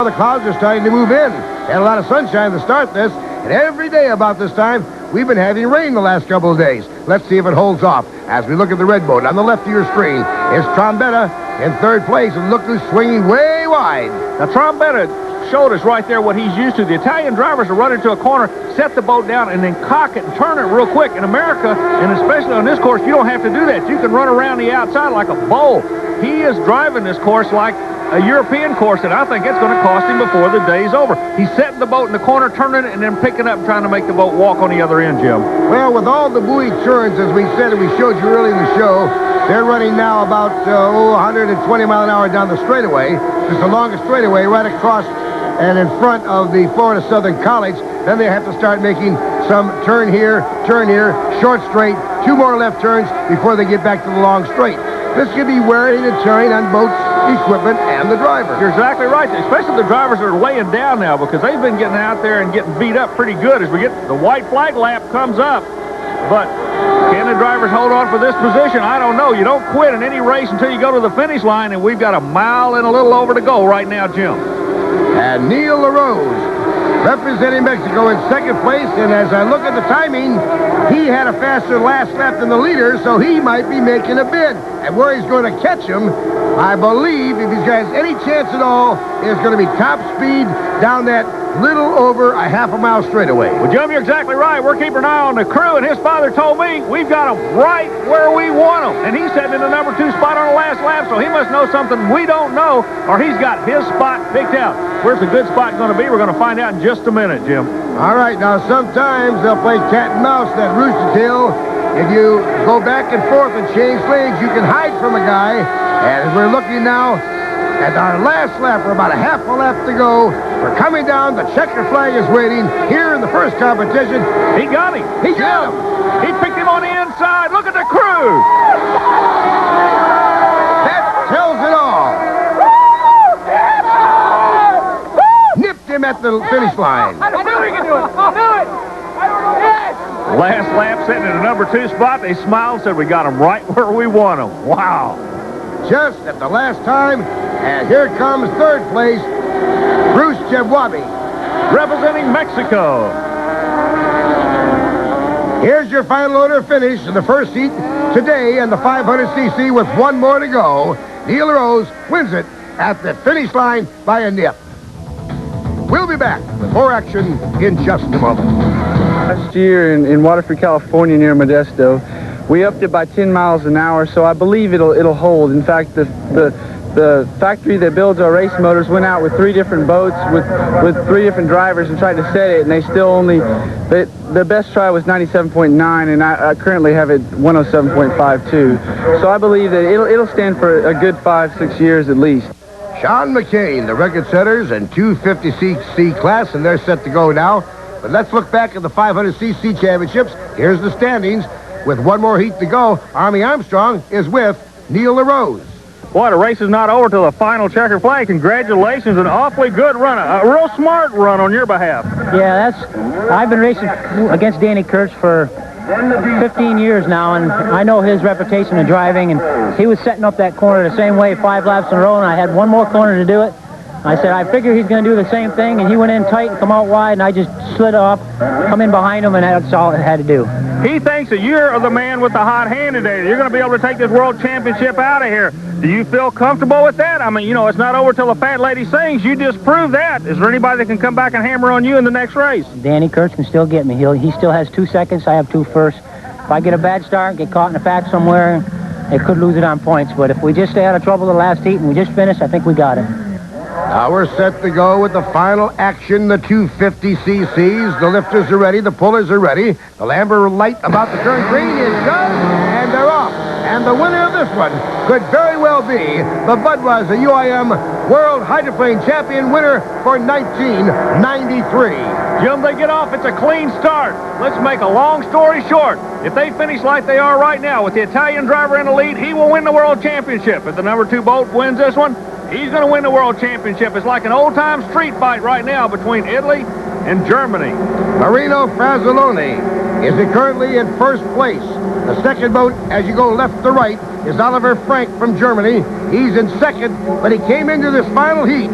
The clouds are starting to move in. Had a lot of sunshine to start this, and every day about this time, we've been having rain the last couple of days. Let's see if it holds off. As we look at the red boat on the left of your screen, is Trombetta in third place, and look who's swinging way wide. Now, Trombetta showed us right there what he's used to. The Italian drivers will run into a corner, set the boat down, and then cock it and turn it real quick. In America, and especially on this course, you don't have to do that. You can run around the outside like a bull. He is driving this course like a European course, and I think it's going to cost him before the day's over. He's setting the boat in the corner, turning it, and then picking up and trying to make the boat walk on the other end, Jim. Well, with all the buoy turns, as we said, and we showed you early in the show, they're running now about 120 mile an hour down the straightaway. It's the longest straightaway right across and in front of the Florida Southern College. Then they have to start making some turn here, short straight, 2 more left turns before they get back to the long straight. This could be wearing and tearing on boats, equipment, and the driver. You're exactly right, especially the drivers are laying down now because they've been getting out there and getting beat up pretty good as we get the white flag lap comes up. But can the drivers hold on for this position? I don't know. You don't quit in any race until you go to the finish line, and we've got a mile and a little over to go right now, Jim. And Neil LaRose representing Mexico in second place, and as I look at the timing, he had a faster last lap than the leader, so he might be making a bid. And where he's going to catch him, I believe, if he's got any chance at all, is going to be top speed down that little over a half a mile straightaway. Well, Jim, you're exactly right. We're keeping an eye on the crew, and his father told me we've got him right where we want him. And he's sitting in the number 2 spot on the last lap, so he must know something we don't know, or he's got his spot picked out. Where's the good spot going to be? We're going to find out in just a minute, Jim. All right, now sometimes they'll play cat and mouse, that rooster tail. If you go back and forth and change lanes, you can hide from a guy. And as we're looking now at our last lap, we're about a half a lap to go. We're coming down. The checker flag is waiting here in the first competition. He got him. He got him. He picked him on the inside. Look at the crew. That tells it all. Nipped him at the finish line. I knew he could do it. I'll do it. Last lap, sitting in the number 2 spot. They smiled and said, we got him right where we want him. Wow. Just at the last time, and here comes third place, Bruce Jebwabi, representing Mexico. Here's your final order finish in the first heat today in the 500cc with 1 more to go. Neil LaRose wins it at the finish line by a nip. We'll be back with more action in just a moment. Last year in Waterford, California, near Modesto, we upped it by 10 miles an hour, so I believe it'll hold. In fact, the factory that builds our race motors went out with 3 different boats with 3 different drivers and tried to set it, and they still only the best try was 97.9, and I currently have it 107.52. So I believe that it'll stand for a good 5-6 years at least. Sean McCain, the record setters in 250cc class, and they're set to go now. But let's look back at the 500cc championships. Here's the standings. With 1 more heat to go, Army Armstrong is with Neil LaRose. Boy, the race is not over till the final checker flag. Congratulations, an awfully good run, a real smart run on your behalf. Yeah, I've been racing against Danny Kurtz for 15 years now, and I know his reputation of driving, and he was setting up that corner the same way 5 laps in a row, and I had 1 more corner to do it. I said, I figure he's going to do the same thing, and he went in tight and come out wide, and I just slid off, come in behind him, and that's all it had to do. He thinks that you're the man with the hot hand today. You're going to be able to take this world championship out of here. Do you feel comfortable with that? I mean, you know, it's not over till the fat lady sings. You just proved that. Is there anybody that can come back and hammer on you in the next race? Danny Kurtz can still get me. He still has 2 seconds. I have 2 first. If I get a bad start, get caught in the pack somewhere, it could lose it on points. But if we just stay out of trouble the last heat and we just finish, I think we got it. Now we're set to go with the final action, the 250cc's. The lifters are ready. The pullers are ready. The Lambert light about to turn green is done, and they're off. And the winner of this one could very well be the Budweiser UIM World Hydroplane Champion winner for 1993. Jim, they get off. It's a clean start. Let's make a long story short. If they finish like they are right now with the Italian driver in the lead, he will win the World Championship. If the number 2 boat wins this one, he's going to win the World Championship. It's like an old-time street fight right now between Italy and Germany. Marino Frazzoloni is currently in first place. The second boat, as you go left to right, is Oliver Frank from Germany. He's in second, but he came into this final heat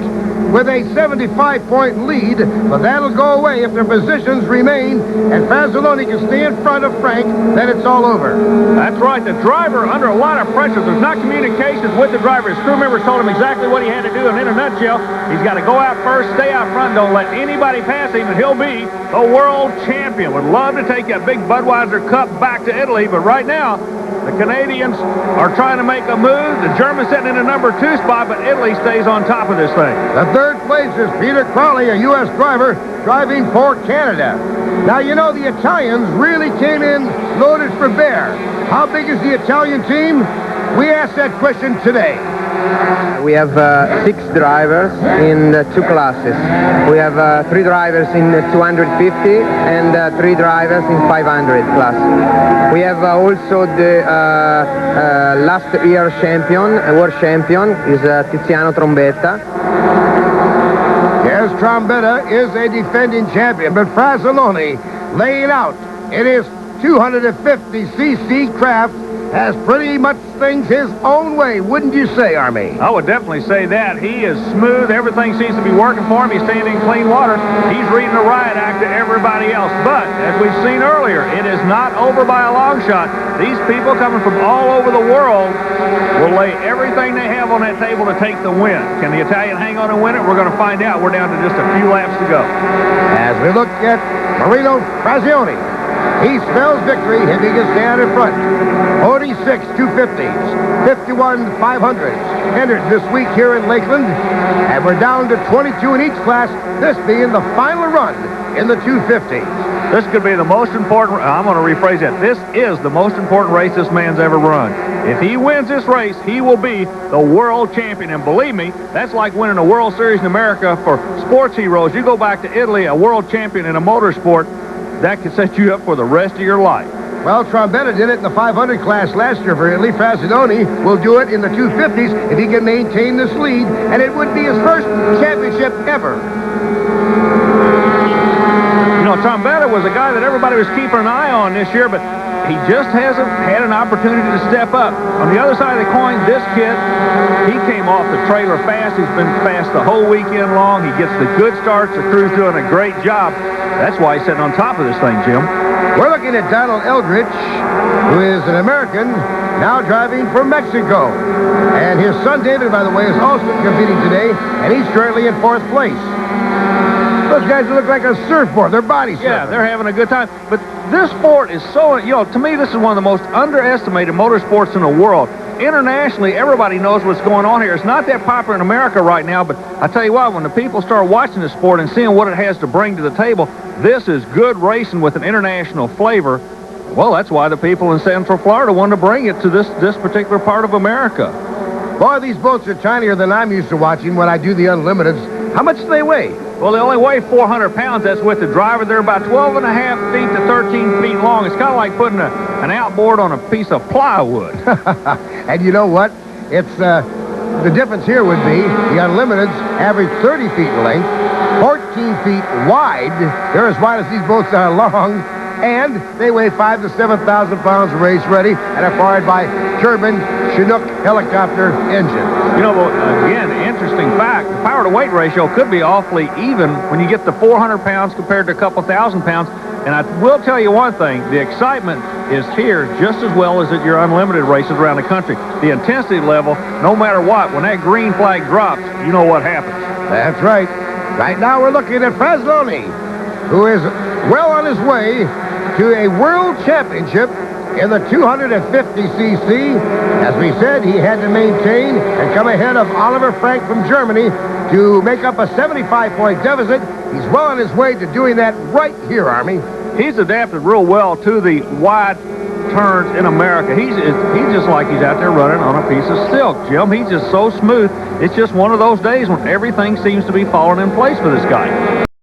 with a 75-point lead, but that'll go away if their positions remain, and Fazzoloni can stay in front of Frank, then it's all over. That's right. The driver under a lot of pressure. There's not communications with the driver. His crew members told him exactly what he had to do, and in a nutshell, he's got to go out first, stay out front, don't let anybody pass him, and he'll be the world champion. Would love to take that big Budweiser Cup back to Italy, but right now, the Canadians are trying to make a move. The Germans sitting in the number 2 spot, but Italy stays on top of this thing. The third place is Peter Crowley, a U.S. driver, driving for Canada. Now, you know, the Italians really came in loaded for bear. How big is the Italian team? We asked that question today. We have 6 drivers in 2 classes. We have 3 drivers in 250 and 3 drivers in 500 class. We have also the last year champion, world champion, is Tiziano Trombetta. Yes, Trombetta is a defending champion, but Fazzoloni laying out in his 250cc craft has pretty much things his own way, wouldn't you say, Army? I would definitely say that. He is smooth. Everything seems to be working for him. He's staying in clean water. He's reading a riot act to everybody else. But, as we've seen earlier, it is not over by a long shot. These people coming from all over the world will lay everything they have on that table to take the win. Can the Italian hang on and win it? We're going to find out. We're down to just a few laps to go. As we look at Marino Frazioni, he spells victory if he can stay out in front. 46 250s, 51 500s entered this week here in Lakeland, and we're down to 22 in each class, this being the final run in the 250s. This could be the most important, I'm going to rephrase that. This is the most important race this man's ever run. If he wins this race, he will be the world champion. And believe me, that's like winning a World Series in America for sports heroes. You go back to Italy, a world champion in a motorsport, that could set you up for the rest of your life. Well, Trombetta did it in the 500 class last year for Italy. Fazzoloni will do it in the 250s if he can maintain this lead, and it would be his first championship ever. You know, Trombetta was a guy that everybody was keeping an eye on this year, but he just hasn't had an opportunity to step up. On the other side of the coin, this kid, he came off the trailer fast. He's been fast the whole weekend long. He gets the good starts. The crew's doing a great job. That's why he's sitting on top of this thing, Jim. We're looking at Donald Eldridge, who is an American, now driving for Mexico. And his son David, by the way, is also competing today, and he's currently in 4th place. Those guys look like a surfboard. They're body surfing. Yeah, they're having a good time. But this sport is so, you know, to me, this is one of the most underestimated motorsports in the world. Internationally, everybody knows what's going on here. It's not that popular in America right now, but I tell you what, when the people start watching the sport and seeing what it has to bring to the table, this is good racing with an international flavor. Well, that's why the people in Central Florida want to bring it to this particular part of America. Boy, these boats are tinier than I'm used to watching when I do the Unlimiteds. How much do they weigh? Well, they only weigh 400 pounds. That's with the driver. They're about 12 and a half feet to 13 feet long. It's kind of like putting an outboard on a piece of plywood. And you know what? It's the difference here would be the Unlimiteds average 30 feet in length, 14 feet wide. They're as wide as these boats are long, and they weigh 5,000 to 7,000 pounds race ready and are powered by turbine Chinook helicopter engine. You know, again, interesting fact, the power-to-weight ratio could be awfully even when you get to 400 pounds compared to a couple thousand pounds. And I will tell you one thing, the excitement is here just as well as at your unlimited races around the country. The intensity level, no matter what, when that green flag drops, you know what happens. That's right. Right now we're looking at Frazzoloni, who is well on his way to a world championship in the 250cc. As we said, he had to maintain and come ahead of Oliver Frank from Germany to make up a 75-point deficit. He's well on his way to doing that right here, Army. He's adapted real well to the wide turns in America. He's just like he's out there running on a piece of silk, Jim. He's just so smooth. It's just one of those days when everything seems to be falling in place for this guy.